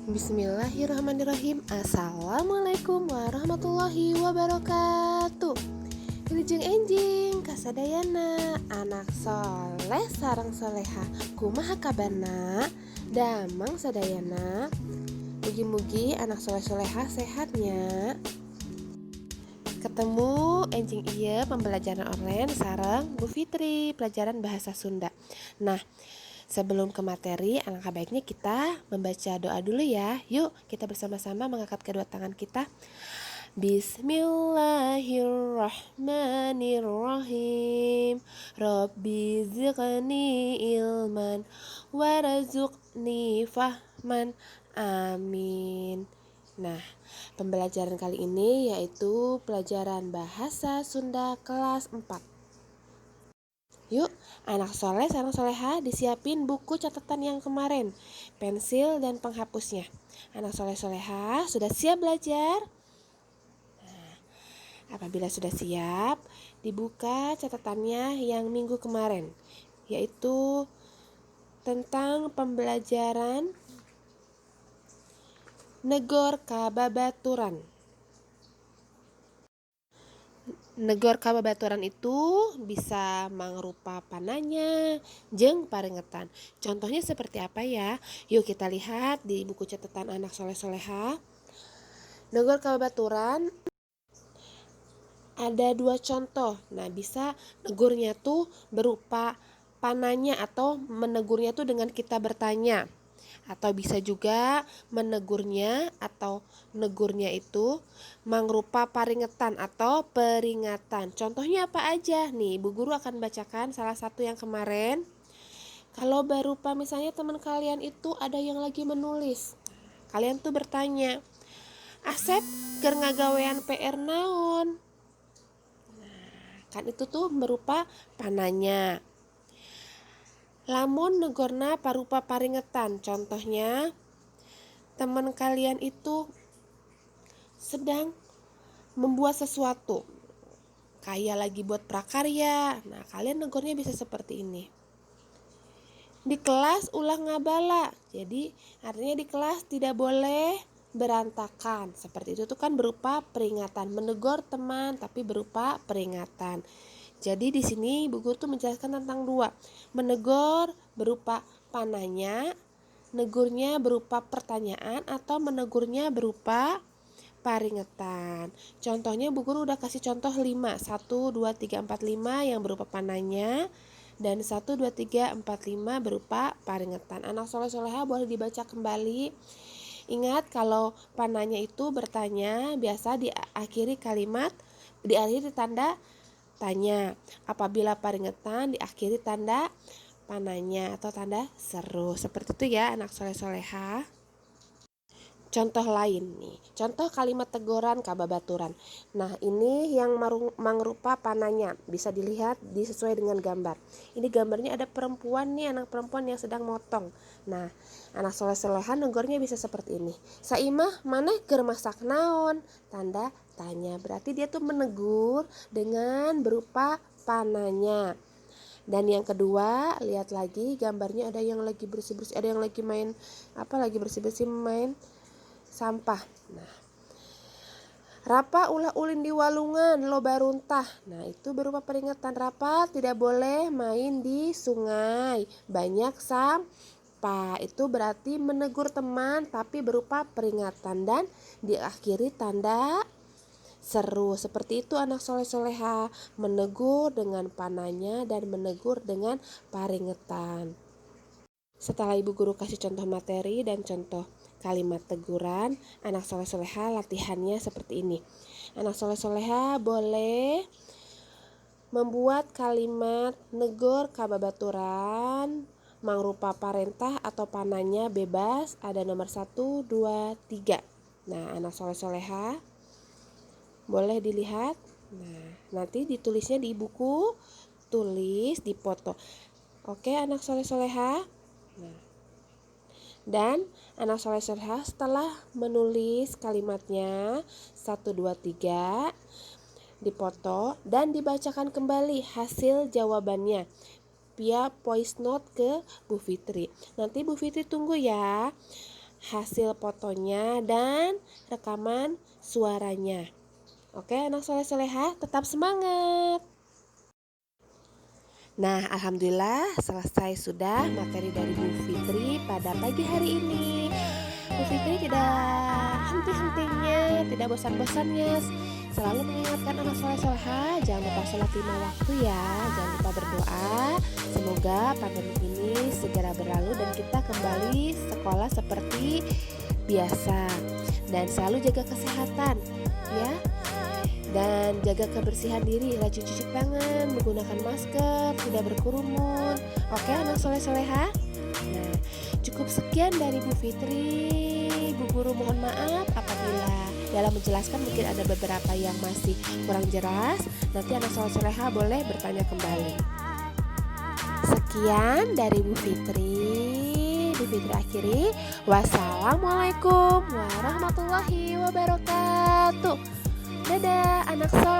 Bismillahirrahmanirrahim. Assalamualaikum warahmatullahi wabarakatuh. Wilujeng enjing kasadayana anak soleh sareng soleha kumaha kabarna damang sadayana. Mugi-mugi anak soleh soleha sehatnya. Ketemu enjing iya pembelajaran online sareng Bu Fitri pelajaran bahasa Sunda. Nah, sebelum ke materi, alangkah baiknya kita membaca doa dulu ya. Yuk, kita bersama-sama mengangkat kedua tangan kita. Bismillahirrahmanirrahim. Rabbi zidni ilman warzuqni fahman. Amin. Nah, pembelajaran kali ini yaitu pelajaran bahasa Sunda kelas 4. Yuk, anak soleh sareng soleha disiapin buku catatan yang kemarin, pensil dan penghapusnya. Anak soleh soleha sudah siap belajar? Nah, apabila sudah siap, dibuka catatannya yang minggu kemarin, yaitu tentang pembelajaran negor kababaturan. Negor kababaturan itu bisa mangrupa pananya jeung parengetan. Contohnya seperti apa ya? Yuk kita lihat di buku catatan anak soleh-soleha. Negor kababaturan ada 2 contoh. Nah, bisa negurnya tuh berupa pananya atau menegurnya tuh dengan kita bertanya. Atau bisa juga menegurnya atau negurnya itu mangrupa paringetan atau peringatan. Contohnya apa aja? Nih, Bu Guru akan bacakan salah satu yang kemarin. Kalau berupa misalnya teman kalian itu ada yang lagi menulis. Kalian tuh bertanya, Asep keur ngagawean PR naon? Nah, kan itu tuh berupa pananya. Lamun negorna parupa paringetan, contohnya teman kalian itu sedang membuat sesuatu, kayak lagi buat prakarya. Nah, kalian negornya bisa seperti ini. Di kelas ulah ngabala, jadi artinya di kelas tidak boleh berantakan. Seperti itu tuh kan berupa peringatan, menegur teman tapi berupa peringatan. Jadi di sini Bu Guru tuh menjelaskan tentang 2. Menegur berupa pananya, negurnya berupa pertanyaan atau menegurnya berupa paringatan. Contohnya Bu Guru udah kasih contoh 5. 1, 2, 3, 4, 5 yang berupa pananya dan 1, 2, 3, 4, 5 berupa paringatan. Anak soleh-soleha boleh dibaca kembali. Ingat kalau pananya itu bertanya biasa diakhiri kalimat diakhiri tanda tanya. Apabila paringatan diakhiri tanda pananya atau tanda seru. Seperti itu ya anak soleh-soleha. Contoh lain nih, contoh kalimat teguran kababaturan. Nah, ini yang mangrupa pananya, bisa dilihat disesuai dengan gambar. Ini gambarnya ada perempuan nih, anak perempuan yang sedang motong. Nah, anak soleh-solehan negornya bisa seperti ini. Saimah maneh keur masak naon? Tanda tanya, berarti dia tuh menegur dengan berupa pananya. Dan yang kedua, lihat lagi gambarnya ada yang lagi bersih-bersih, ada yang lagi main lagi bersih-bersih main sampah. Nah, Rapa ulah ulin di walungan loba runtah. Nah, itu berupa peringatan Rapa tidak boleh main di sungai, banyak sampah. Itu berarti menegur teman tapi berupa peringatan dan diakhiri tanda seru. Seperti itu anak soleh-soleha, menegur dengan pananya dan menegur dengan paringatan. Setelah Ibu Guru kasih contoh materi dan contoh kalimat teguran, anak soleh-soleha latihannya seperti ini. Anak soleh-soleha boleh membuat kalimat negur kababaturan mangrupa parentah atau pananya bebas, ada nomor 1, 2, 3. Nah, anak soleh-soleha boleh dilihat. Nah, nanti ditulisnya di buku, tulis di foto. Oke, anak soleh-soleha. Nah, dan anak soleh-soleha setelah menulis kalimatnya 1, 2, 3 dipoto dan dibacakan kembali hasil jawabannya via voice note ke Bu Fitri. Nanti Bu Fitri tunggu ya. hasil fotonya dan rekaman suaranya. Oke, anak soleh-solehah, tetap semangat. Nah, alhamdulillah selesai sudah materi dari Bu Fitri pada pagi hari ini. Bu Fitri tidak henti-hentinya, tidak bosan-bosannya selalu mengingatkan anak soleh-solehah, jangan lupa sholat 5 waktu ya, jangan lupa berdoa. Semoga pandemi ini segera berlalu dan kita kembali sekolah seperti biasa. Dan selalu jaga kesehatan ya. Dan jaga kebersihan diri, rajin cuci tangan, menggunakan masker, tidak berkerumun. Oke anak soleh-solehah. Nah, cukup sekian dari Bu Fitri. Bu Guru mohon maaf apabila dalam menjelaskan mungkin ada beberapa yang masih kurang jelas. Nanti anak soleh-solehah boleh bertanya kembali. Sekian dari Bu Fitri. Bu Fitri akhiri. Wassalamualaikum warahmatullahi wabarakatuh. Dadah anak soleh.